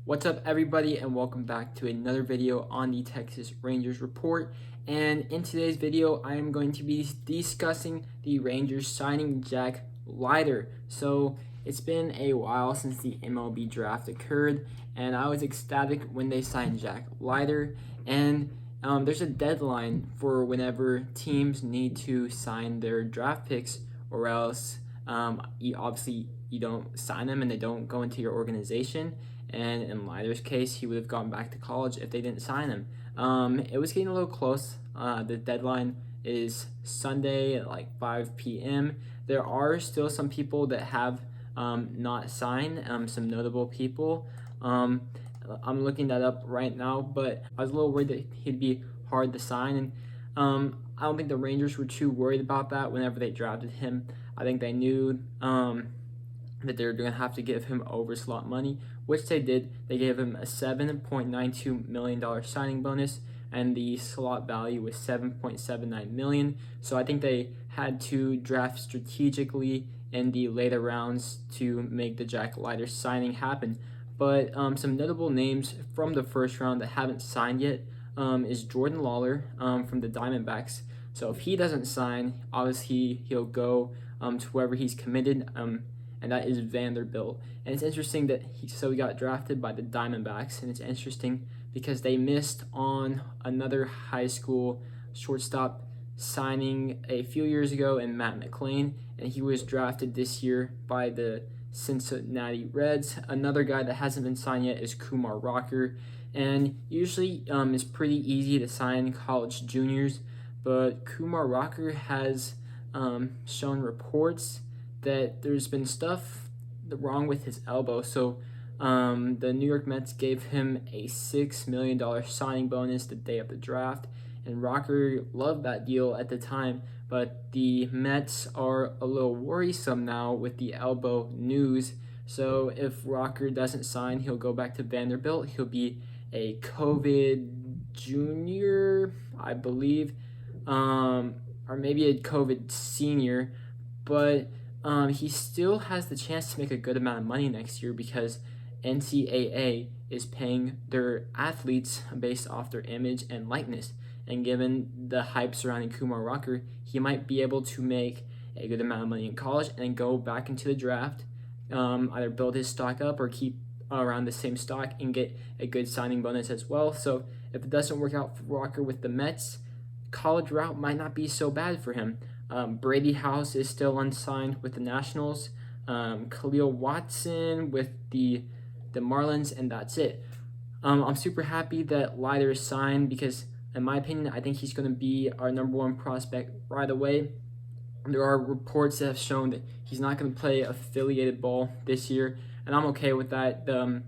What's up, everybody, and welcome back to another video on the Texas Rangers Report. And in today's video, I am going to be discussing the Rangers signing Jack Leiter. So it's been a while since the MLB Draft occurred, and I was ecstatic when they signed Jack Leiter. And there's a deadline for whenever teams need to sign their draft picks, or else you don't sign them and they don't go into your organization. And in Leiter's case, he would have gone back to college if they didn't sign him. It was getting a little close. The deadline is Sunday at like 5 p.m. There are still some people that have not signed, some notable people. I'm looking that up right now, but I was a little worried that he'd be hard to sign. And I don't think the Rangers were too worried about that whenever they drafted him. I think they knew that they were going to have to give him over-slot money, which they did. They gave him a $7.92 million signing bonus, and the slot value was $7.79 million. So I think they had to draft strategically in the later rounds to make the Jack Leiter signing happen. But some notable names from the first round that haven't signed yet is Jordan Lawler from the Diamondbacks. So if he doesn't sign, obviously he'll go to wherever he's committed. And that is Vanderbilt. And it's interesting that he got drafted by the Diamondbacks, and it's interesting because they missed on another high school shortstop signing a few years ago in Matt McLean, and he was drafted this year by the Cincinnati Reds. Another guy that hasn't been signed yet is Kumar Rocker, and usually it's pretty easy to sign college juniors, but Kumar Rocker has shown reports that there's been stuff wrong with his elbow. So the New York Mets gave him a $6 million signing bonus the day of the draft, and Rocker loved that deal at the time, but the Mets are a little worrisome now with the elbow news. So if Rocker doesn't sign, he'll go back to Vanderbilt. He'll be a COVID junior, I believe, or maybe a COVID senior, but he still has the chance to make a good amount of money next year because NCAA is paying their athletes based off their image and likeness. And given the hype surrounding Kumar Rocker, he might be able to make a good amount of money in college and then go back into the draft, either build his stock up or keep around the same stock and get a good signing bonus as well. So if it doesn't work out for Rocker with the Mets, college route might not be so bad for him. Brady House is still unsigned with the Nationals. Khalil Watson with the Marlins, and that's it. I'm super happy that Leiter is signed because, in my opinion, I think he's going to be our number one prospect right away. There are reports that have shown that he's not going to play affiliated ball this year, and I'm okay with that. The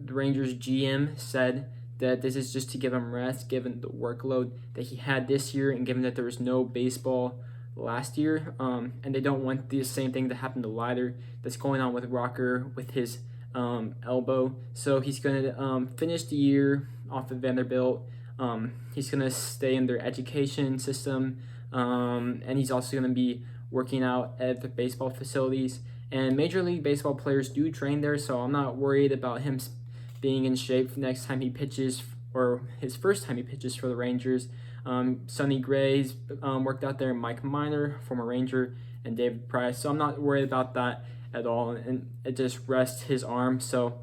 Rangers GM said that this is just to give him rest, given the workload that he had this year, and given that there was no baseball last year, and they don't want the same thing to happen to Leiter that's going on with Rocker with his elbow. So he's going to finish the year off of Vanderbilt. He's going to stay in their education system, and he's also going to be working out at the baseball facilities. And Major League Baseball players do train there, so I'm not worried about him being in shape for next time he pitches, or his first time he pitches for the Rangers. Sonny Gray's worked out there, Mike Minor, former Ranger, and David Price. So I'm not worried about that at all, and it just rests his arm. So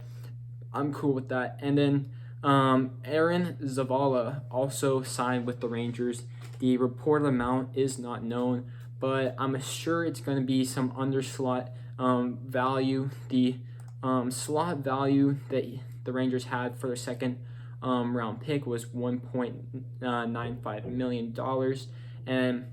I'm cool with that. And then Aaron Zavala also signed with the Rangers. The reported amount is not known, but I'm sure it's going to be some underslot value. The slot value that the Rangers had for their second round pick was $1.95 million, and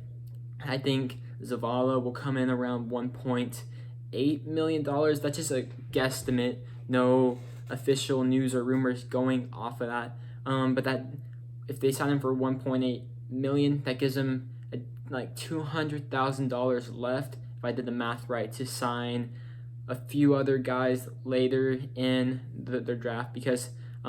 I think Zavala will come in around $1.8 million. That's just a guesstimate, no official news or rumors going off of that. But that if they sign him for $1.8 million, that gives him like $200,000 left, if I did the math right, to sign a few other guys later in their draft, because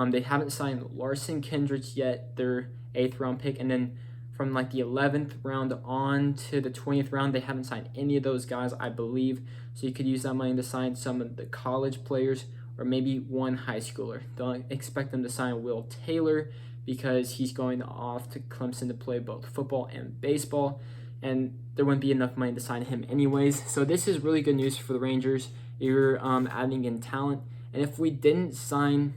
they haven't signed Larson Kendricks yet, their 8th round pick, and then from like the 11th round on to the 20th round, they haven't signed any of those guys, I believe. So you could use that money to sign some of the college players or maybe one high schooler. Don't expect them to sign Will Taylor because he's going off to Clemson to play both football and baseball, and there wouldn't be enough money to sign him anyways. So this is really good news for the Rangers. You're adding in talent, and if we didn't sign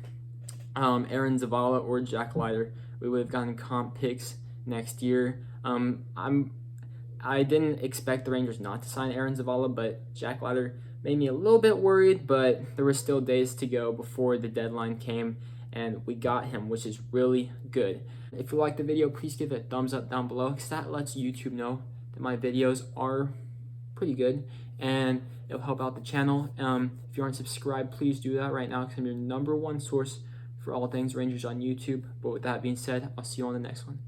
Aaron Zavala or Jack Leiter, we would have gotten comp picks next year. I didn't expect the Rangers not to sign Aaron Zavala, but Jack Leiter made me a little bit worried, but there were still days to go before the deadline came, and we got him, which is really good. If you like the video, please give it a thumbs up down below, because that lets YouTube know that my videos are pretty good, and it'll help out the channel. If you aren't subscribed, please do that right now, because I'm your #1 source for all things Rangers on YouTube. But with that being said, I'll see you on the next one.